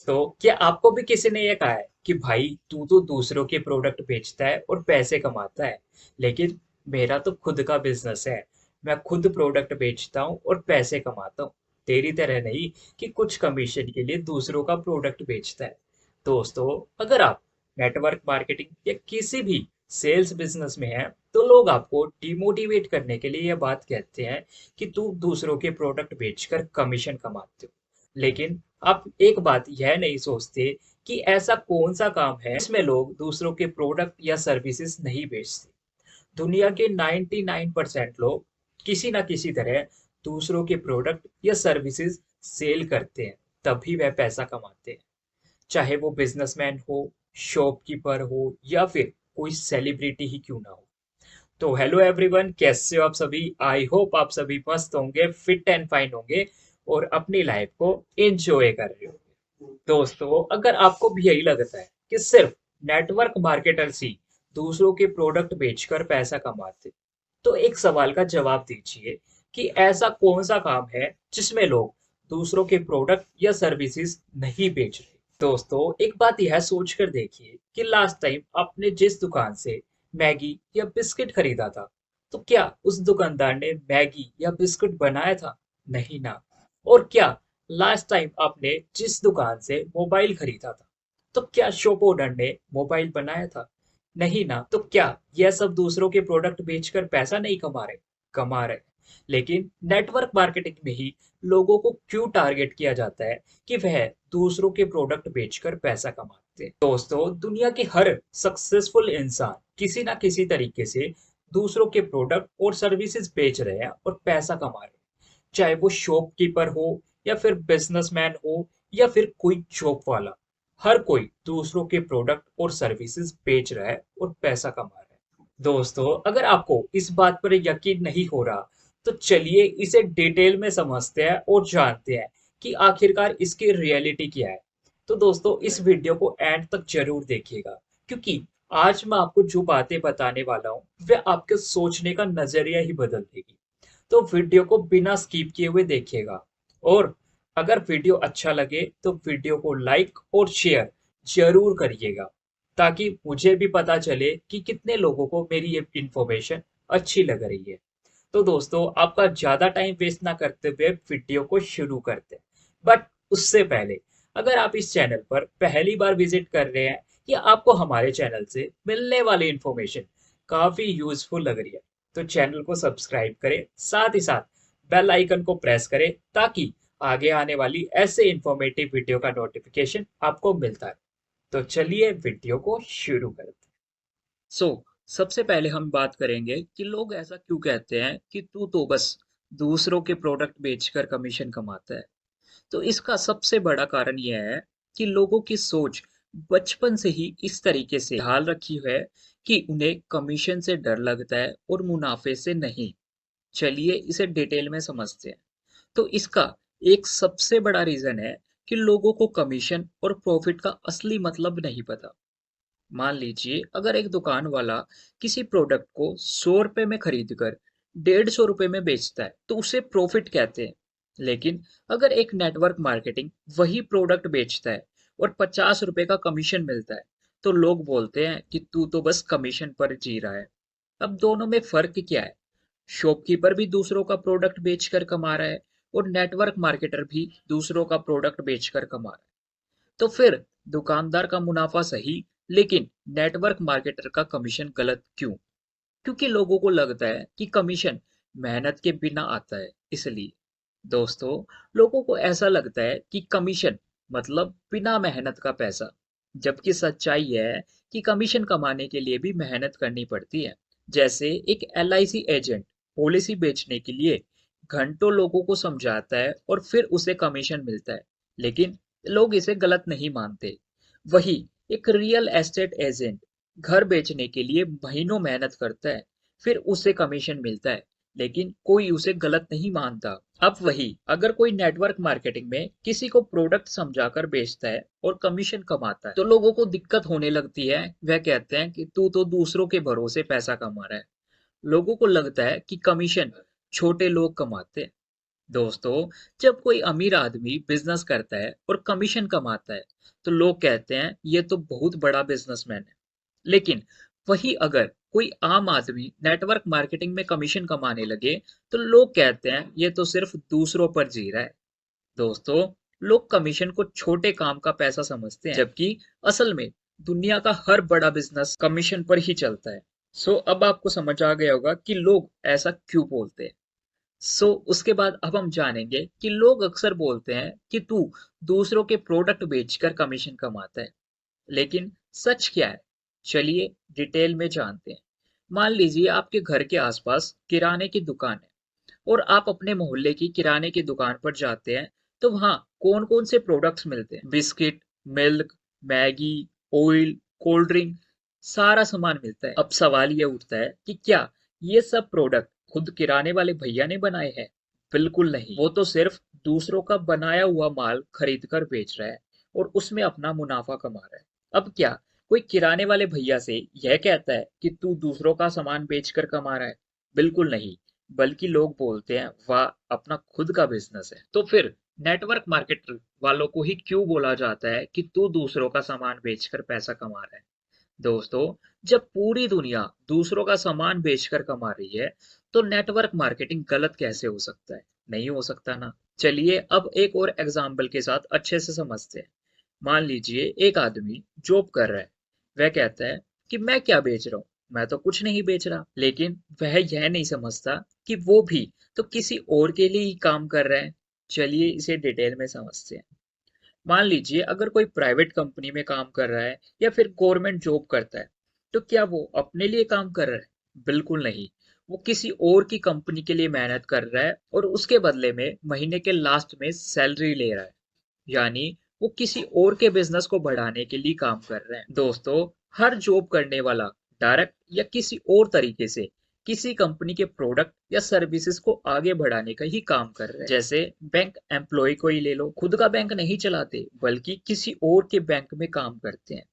तो क्या आपको भी किसी ने ये कहा है कि भाई तू तो दूसरों के प्रोडक्ट बेचता है और पैसे कमाता है, लेकिन मेरा तो खुद का बिजनेस है, मैं खुद प्रोडक्ट बेचता हूँ और पैसे कमाता हूँ, तेरी तरह नहीं कि कुछ कमीशन के लिए दूसरों का प्रोडक्ट बेचता है। दोस्तों, अगर आप नेटवर्क मार्केटिंग या किसी भी सेल्स बिजनेस में हैं, तो लोग आपको डिमोटिवेट करने के लिए यह बात कहते हैं कि तू दूसरों के प्रोडक्ट बेचकर कमीशन कमाते हो। लेकिन आप एक बात यह नहीं सोचते कि ऐसा कौन सा काम है जिसमें लोग दूसरों के प्रोडक्ट या सर्विसेज नहीं बेचते। दुनिया के 99% लोग किसी न किसी तरह दूसरों के प्रोडक्ट या सर्विसेज सेल करते हैं, तभी वह पैसा कमाते हैं। चाहे वो बिजनेसमैन हो, शॉपकीपर हो या फिर कोई सेलिब्रिटी ही क्यों ना हो। तो हेलो एवरीवन, कैसे हो आप सभी? आई होप आप सभी मस्त होंगे, फिट एंड फाइन होंगे और अपनी लाइफ को एंजॉय कर रहे होंगे। दोस्तों, अगर आपको भी यही लगता है कि सिर्फ नेटवर्क मार्केटर्स ही दूसरों के प्रोडक्ट बेचकर पैसा कमाते, तो एक सवाल का जवाब दीजिए कि ऐसा कौन सा काम है जिसमें लोग दूसरों के प्रोडक्ट या सर्विसेज नहीं बेच रहे। दोस्तों, एक बात यह सोच कर देखिए कि लास्ट टाइम आपने जिस दुकान से मैगी या बिस्किट खरीदा था, तो क्या उस दुकानदार ने मैगी या बिस्किट बनाया था? नहीं ना। और क्या लास्ट टाइम आपने जिस दुकान से मोबाइल खरीदा था, तो क्या शॉप ओनर ने मोबाइल बनाया था? नहीं ना। तो क्या यह सब दूसरों के प्रोडक्ट बेचकर पैसा नहीं कमा रहे? कमा रहे। लेकिन नेटवर्क मार्केटिंग में ही लोगों को क्यों टारगेट किया जाता है कि वह दूसरों के प्रोडक्ट बेचकर पैसा कमाते हैं? दोस्तों, दुनिया के हर सक्सेसफुल इंसान किसी ना किसी तरीके से दूसरों के प्रोडक्ट और सर्विसेज बेच रहे हैं और पैसा कमा रहे हैं। चाहे वो शॉपकीपर हो या फिर बिजनेसमैन हो या फिर कोई जॉब वाला, हर कोई दूसरों के प्रोडक्ट और सर्विसेज बेच रहा है और पैसा कमा रहा है। दोस्तों, अगर आपको इस बात पर यकीन नहीं हो रहा, तो चलिए इसे डिटेल में समझते हैं और जानते हैं कि आखिरकार इसकी रियलिटी क्या है। तो दोस्तों, इस वीडियो को एंड तक जरूर देखिएगा, क्योंकि आज मैं आपको जो बातें बताने वाला हूँ वह आपके सोचने का नजरिया ही बदल देगी। तो वीडियो को बिना स्किप किए हुए देखिएगा। और अगर वीडियो अच्छा लगे तो वीडियो को लाइक और शेयर जरूर करिएगा, ताकि मुझे भी पता चले कि कितने लोगों को मेरी ये इंफॉर्मेशन अच्छी लग रही है। तो दोस्तों, आपका ज्यादा टाइम वेस्ट ना करते हुए वीडियो को शुरू करते हैं। बट उससे पहले, अगर आप इस चैनल पर पहली बार विजिट कर रहे हैं या आपको हमारे चैनल से मिलने वाली इंफॉर्मेशन काफी यूजफुल लग रही है, तो चैनल को सब्सक्राइब करें, साथ ही साथ बेल आइकन को प्रेस करें, ताकि आगे आने वाली ऐसे इंफॉर्मेटिव वीडियो का नोटिफिकेशन आपको मिलता है। तो चलिए वीडियो को शुरू करते हैं। सो सबसे पहले हम बात करेंगे कि लोग ऐसा क्यों कहते हैं कि तू तो बस दूसरों के प्रोडक्ट बेचकर कमीशन कमाता है। तो इसका सबसे बड़ा कारण यह है कि लोगों की सोच बचपन से ही इस तरीके से ढाल रखी है कि उन्हें कमीशन से डर लगता है और मुनाफे से नहीं। चलिए इसे डिटेल में समझते हैं। तो इसका एक सबसे बड़ा रीजन है कि लोगों को कमीशन और प्रॉफिट का असली मतलब नहीं पता। मान लीजिए, अगर एक दुकान वाला किसी प्रोडक्ट को 100 रुपए में खरीद कर 150 रुपए में बेचता है, तो उसे प्रॉफिट कहते हैं। लेकिन अगर एक नेटवर्क मार्केटिंग वही प्रोडक्ट बेचता है और 50 रुपए का कमीशन मिलता है, तो लोग बोलते हैं कि तू तो बस कमीशन पर जी रहा है। अब दोनों में फर्क क्या है? शॉपकीपर भी दूसरों का प्रोडक्ट बेचकर कमा रहा है और नेटवर्क मार्केटर भी दूसरों का प्रोडक्ट बेचकर कमा रहा है। तो फिर दुकानदार का मुनाफा सही, लेकिन नेटवर्क मार्केटर का कमीशन गलत क्यों? क्योंकि लोगों को लगता है कि कमीशन मेहनत के बिना आता है, इसलिए। दोस्तों, लोगों को ऐसा लगता है कि कमीशन मतलब बिना मेहनत का पैसा, जबकि सच्चाई है कि कमीशन कमाने के लिए भी मेहनत करनी पड़ती है। जैसे एक एलआईसी एजेंट पॉलिसी बेचने के लिए घंटों लोगों को समझाता है और फिर उसे कमीशन मिलता है, लेकिन लोग इसे गलत नहीं मानते। वही एक रियल एस्टेट एजेंट घर बेचने के लिए महीनों मेहनत करता है, फिर उसे कमीशन मिलता है, लेकिन कोई उसे गलत नहीं मानता। अब वही अगर कोई नेटवर्क मार्केटिंग में किसी को प्रोडक्ट समझाकर बेचता है और कमीशन कमाता है, तो लोगों को दिक्कत होने लगती है। वह कहते हैं कि तू तो दूसरों के भरोसे पैसा कमा रहा है। लोगों को लगता है कि कमीशन छोटे लोग कमाते हैं, दोस्तों, जब कोई अमीर आदमी बिजनेस करता है और कमीशन कमाता है, तो लोग कहते हैं ये तो बहुत बड़ा बिजनेसमैन है। लेकिन वही अगर कोई आम आदमी नेटवर्क मार्केटिंग में कमीशन कमाने लगे, तो लोग कहते हैं ये तो सिर्फ दूसरों पर जी रहा है। दोस्तों, लोग कमीशन को छोटे काम का पैसा समझते हैं, जबकि असल में दुनिया का हर बड़ा बिजनेस कमीशन पर ही चलता है। सो अब आपको समझ आ गया होगा कि लोग ऐसा क्यों बोलते हैं। उसके बाद अब हम जानेंगे कि लोग अक्सर बोलते हैं कि तू दूसरों के प्रोडक्ट बेचकर कमीशन कमाता है, लेकिन सच क्या है? चलिए डिटेल में जानते हैं। मान लीजिए आपके घर के आसपास किराने की दुकान है और आप अपने मोहल्ले की किराने की दुकान पर जाते हैं, तो वहाँ कौन कौन से प्रोडक्ट्स मिलते हैं? Biscuit, milk, Maggi, oil, cold drink, सारा सामान मिलता है। अब सवाल ये उठता है कि क्या ये सब प्रोडक्ट खुद किराने वाले भैया ने बनाए हैं? बिल्कुल नहीं, वो तो सिर्फ दूसरों का बनाया हुआ माल खरीद कर बेच रहा है और उसमें अपना मुनाफा कमा रहा है। अब क्या कोई किराने वाले भैया से यह कहता है कि तू दूसरों का सामान बेचकर कमा रहा है? बिल्कुल नहीं, बल्कि लोग बोलते हैं वाह, अपना खुद का बिजनेस है। तो फिर नेटवर्क मार्केटर वालों को ही क्यों बोला जाता है कि तू दूसरों का सामान बेचकर पैसा कमा रहा है? दोस्तों, जब पूरी दुनिया दूसरों का सामान बेचकर कमा रही है, तो नेटवर्क मार्केटिंग गलत कैसे हो सकता है? नहीं हो सकता ना। चलिए अब एक और एग्जाम्पल के साथ अच्छे से समझते हैं। मान लीजिए एक आदमी जॉब कर रहा है। वह कहता है कि मैं क्या बेच रहा हूँ, मैं तो कुछ नहीं बेच रहा। लेकिन वह यह नहीं समझता कि वो भी तो किसी और के लिए ही काम कर रहा है। चलिए इसे डिटेल में समझते हैं। मान लीजिए अगर कोई प्राइवेट कंपनी में काम कर रहा है या फिर गवर्नमेंट जॉब करता है, तो क्या वो अपने लिए काम कर रहा है? बिल्कुल नहीं, वो किसी और की कंपनी के लिए मेहनत कर रहा है और उसके बदले में महीने के लास्ट में सैलरी ले रहा है। यानी वो किसी और के बिजनेस को बढ़ाने के लिए काम कर रहे हैं। दोस्तों, हर जॉब करने वाला डायरेक्ट या किसी और तरीके से किसी कंपनी के प्रोडक्ट या सर्विसेज को आगे बढ़ाने का ही काम कर रहे हैं। जैसे बैंक एम्प्लॉय को ही ले लो, खुद का बैंक नहीं चलाते बल्कि किसी और के बैंक में काम करते हैं।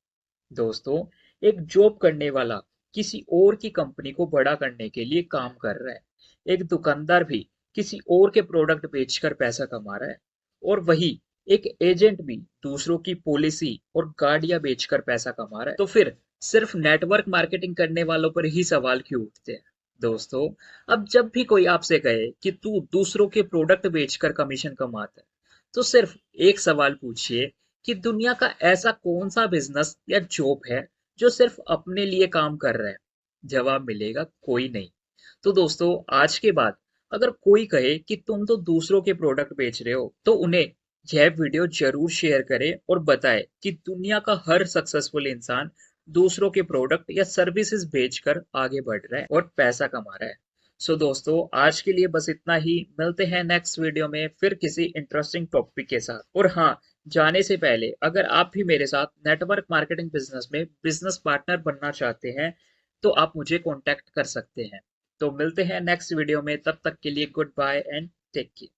दोस्तों, एक जॉब करने वाला किसी और की कंपनी को बड़ा करने के लिए काम कर रहा है। एक दुकानदार भी किसी और के प्रोडक्ट बेचकर पैसा कमा रहा है। और वही एक एजेंट भी दूसरों की पॉलिसी और गाड़ियां बेचकर पैसा कमा रहा है। तो फिर सिर्फ नेटवर्क मार्केटिंग करने वालों पर ही सवाल क्यों उठते हैं? दोस्तों, अब जब भी कोई आपसे कहे कि तू दूसरों के प्रोडक्ट बेचकर कमीशन कमाता है, तो सिर्फ एक सवाल पूछिए कि दुनिया का ऐसा कौन सा बिजनेस या जॉब है जो सिर्फ अपने लिए काम कर रहा है? जवाब मिलेगा कोई नहीं। तो दोस्तों, आज के बाद अगर कोई कहे कि तुम तो दूसरों के प्रोडक्ट बेच रहे हो, तो उन्हें यह वीडियो जरूर शेयर करें और बताएं कि दुनिया का हर सक्सेसफुल इंसान दूसरों के प्रोडक्ट या सर्विसेज बेचकर आगे बढ़ रहा है और पैसा कमा रहा है। दोस्तों, आज के लिए बस इतना ही। मिलते हैं नेक्स्ट वीडियो में फिर किसी इंटरेस्टिंग टॉपिक के साथ। और हाँ, जाने से पहले अगर आप भी मेरे साथ नेटवर्क मार्केटिंग बिजनेस में बिजनेस पार्टनर बनना चाहते हैं, तो आप मुझे कॉन्टैक्ट कर सकते हैं। तो मिलते हैं नेक्स्ट वीडियो में, तब तक के लिए good bye and take care.